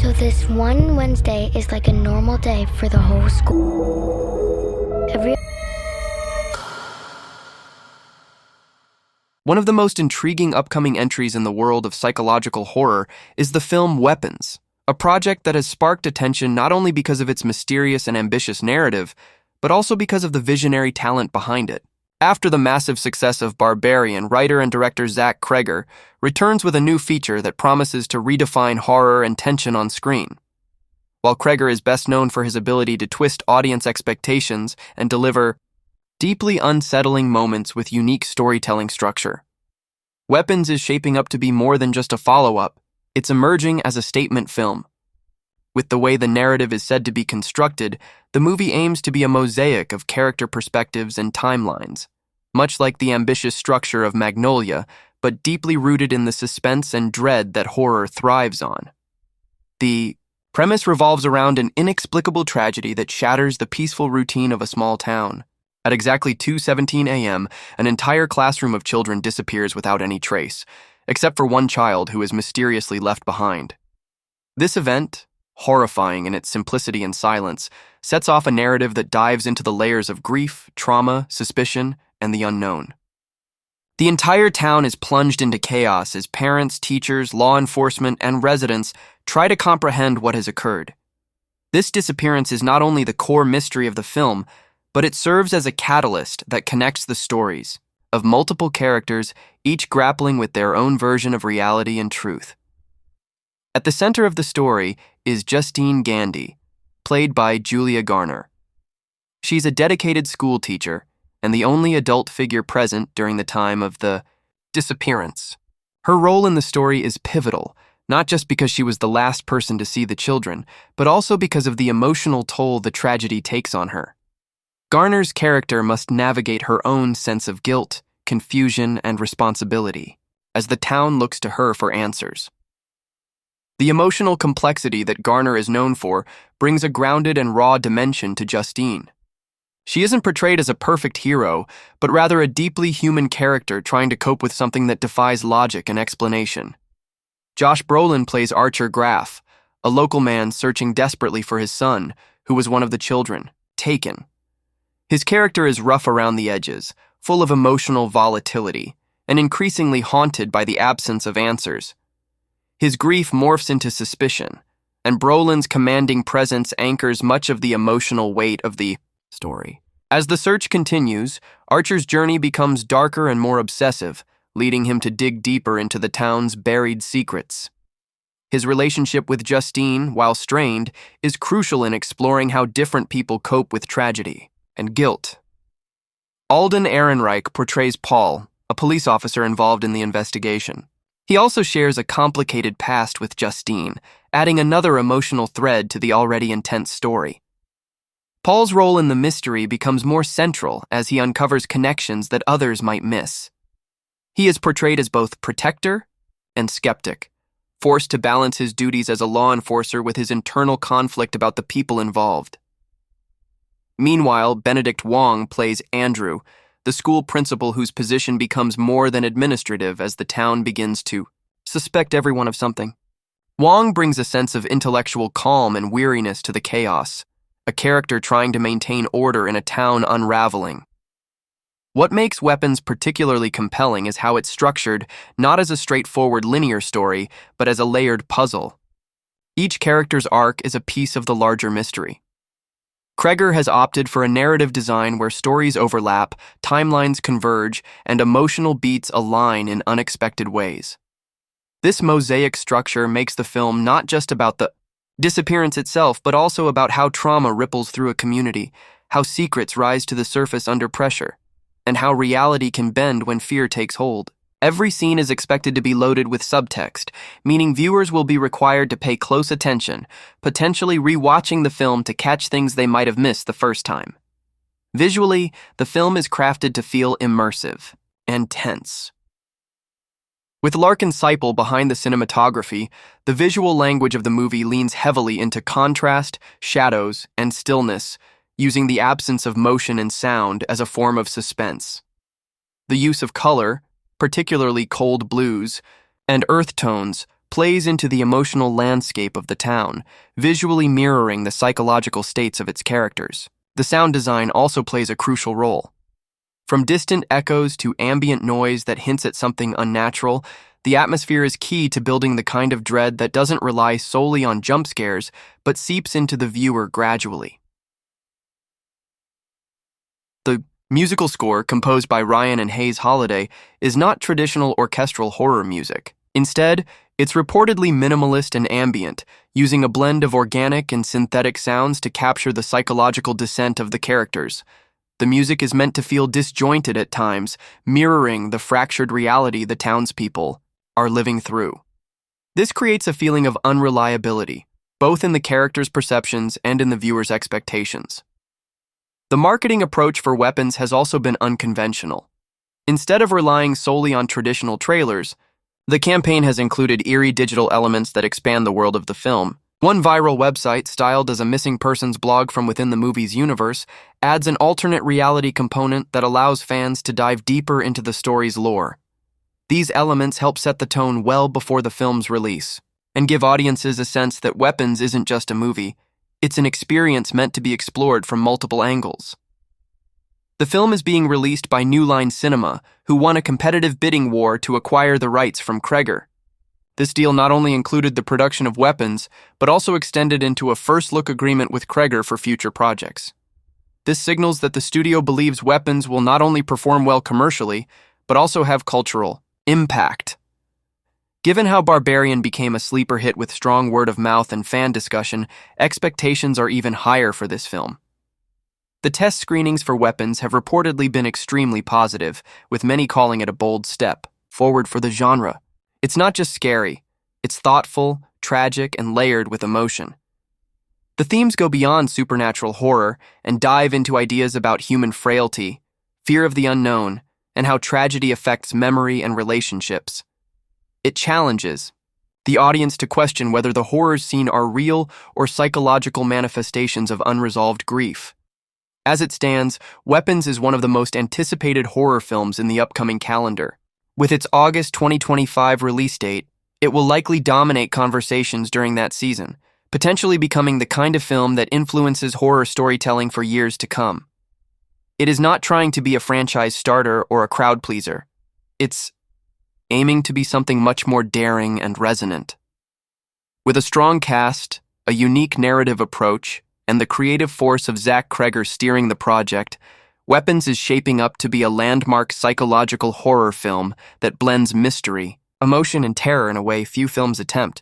So this one Wednesday is like a normal day for the whole school. One of the most intriguing upcoming entries in the world of psychological horror is the film Weapons, a project that has sparked attention not only because of its mysterious and ambitious narrative, but also because of the visionary talent behind it. After the massive success of Barbarian, writer and director Zach Cregger returns with a new feature that promises to redefine horror and tension on screen. While Cregger is best known for his ability to twist audience expectations and deliver deeply unsettling moments with unique storytelling structure, Weapons is shaping up to be more than just a follow-up. It's emerging as a statement film. With the way the narrative is said to be constructed, the movie aims to be a mosaic of character perspectives and timelines, much like the ambitious structure of Magnolia, but deeply rooted in the suspense and dread that horror thrives on. The premise revolves around an inexplicable tragedy that shatters the peaceful routine of a small town. At exactly 2:17 a.m., an entire classroom of children disappears without any trace, except for one child who is mysteriously left behind. This event, horrifying in its simplicity and silence, sets off a narrative that dives into the layers of grief, trauma, suspicion, and the unknown. The entire town is plunged into chaos as parents, teachers, law enforcement, and residents try to comprehend what has occurred. This disappearance is not only the core mystery of the film, but it serves as a catalyst that connects the stories of multiple characters, each grappling with their own version of reality and truth. At the center of the story is Justine Gandy, played by Julia Garner. She's a dedicated school teacher and the only adult figure present during the time of the disappearance. Her role in the story is pivotal, not just because she was the last person to see the children, but also because of the emotional toll the tragedy takes on her. Garner's character must navigate her own sense of guilt, confusion, and responsibility as the town looks to her for answers. The emotional complexity that Garner is known for brings a grounded and raw dimension to Justine. She isn't portrayed as a perfect hero, but rather a deeply human character trying to cope with something that defies logic and explanation. Josh Brolin plays Archer Graff, a local man searching desperately for his son, who was one of the children, taken. His character is rough around the edges, full of emotional volatility, and increasingly haunted by the absence of answers. His grief morphs into suspicion, and Brolin's commanding presence anchors much of the emotional weight of the story. As the search continues, Archer's journey becomes darker and more obsessive, leading him to dig deeper into the town's buried secrets. His relationship with Justine, while strained, is crucial in exploring how different people cope with tragedy and guilt. Alden Ehrenreich portrays Paul, a police officer involved in the investigation. He also shares a complicated past with Justine, adding another emotional thread to the already intense story. Paul's role in the mystery becomes more central as he uncovers connections that others might miss. He is portrayed as both protector and skeptic, forced to balance his duties as a law enforcer with his internal conflict about the people involved. Meanwhile, Benedict Wong plays Andrew, the school principal whose position becomes more than administrative as the town begins to suspect everyone of something. Wong brings a sense of intellectual calm and weariness to the chaos, a character trying to maintain order in a town unraveling. What makes Weapons particularly compelling is how it's structured not as a straightforward linear story, but as a layered puzzle. Each character's arc is a piece of the larger mystery. Cregger has opted for a narrative design where stories overlap, timelines converge, and emotional beats align in unexpected ways. This mosaic structure makes the film not just about the disappearance itself, but also about how trauma ripples through a community, how secrets rise to the surface under pressure, and how reality can bend when fear takes hold. Every scene is expected to be loaded with subtext, meaning viewers will be required to pay close attention, potentially rewatching the film to catch things they might have missed the first time. Visually, the film is crafted to feel immersive and tense. With Larkin Seipel behind the cinematography, the visual language of the movie leans heavily into contrast, shadows, and stillness, using the absence of motion and sound as a form of suspense. The use of color, particularly cold blues, and earth tones, plays into the emotional landscape of the town, visually mirroring the psychological states of its characters. The sound design also plays a crucial role. From distant echoes to ambient noise that hints at something unnatural, the atmosphere is key to building the kind of dread that doesn't rely solely on jump scares, but seeps into the viewer gradually. The musical score, composed by Ryan and Hayes Holiday, is not traditional orchestral horror music. Instead, it's reportedly minimalist and ambient, using a blend of organic and synthetic sounds to capture the psychological descent of the characters. The music is meant to feel disjointed at times, mirroring the fractured reality the townspeople are living through. This creates a feeling of unreliability, both in the characters' perceptions and in the viewer's expectations. The marketing approach for Weapons has also been unconventional. Instead of relying solely on traditional trailers, the campaign has included eerie digital elements that expand the world of the film. One viral website, styled as a missing persons blog from within the movie's universe, adds an alternate reality component that allows fans to dive deeper into the story's lore. These elements help set the tone well before the film's release, and give audiences a sense that Weapons isn't just a movie, it's an experience meant to be explored from multiple angles. The film is being released by New Line Cinema, who won a competitive bidding war to acquire the rights from Cregger. This deal not only included the production of Weapons, but also extended into a first-look agreement with Cregger for future projects. This signals that the studio believes Weapons will not only perform well commercially, but also have cultural impact. Given how Barbarian became a sleeper hit with strong word-of-mouth and fan discussion, expectations are even higher for this film. The test screenings for Weapons have reportedly been extremely positive, with many calling it a bold step forward for the genre. It's not just scary, it's thoughtful, tragic, and layered with emotion. The themes go beyond supernatural horror and dive into ideas about human frailty, fear of the unknown, and how tragedy affects memory and relationships. It challenges the audience to question whether the horrors seen are real or psychological manifestations of unresolved grief. As it stands, Weapons is one of the most anticipated horror films in the upcoming calendar. With its August 2025 release date, it will likely dominate conversations during that season, potentially becoming the kind of film that influences horror storytelling for years to come. It is not trying to be a franchise starter or a crowd pleaser. It's aiming to be something much more daring and resonant. With a strong cast, a unique narrative approach, and the creative force of Zach Cregger steering the project, Weapons is shaping up to be a landmark psychological horror film that blends mystery, emotion, and terror in a way few films attempt.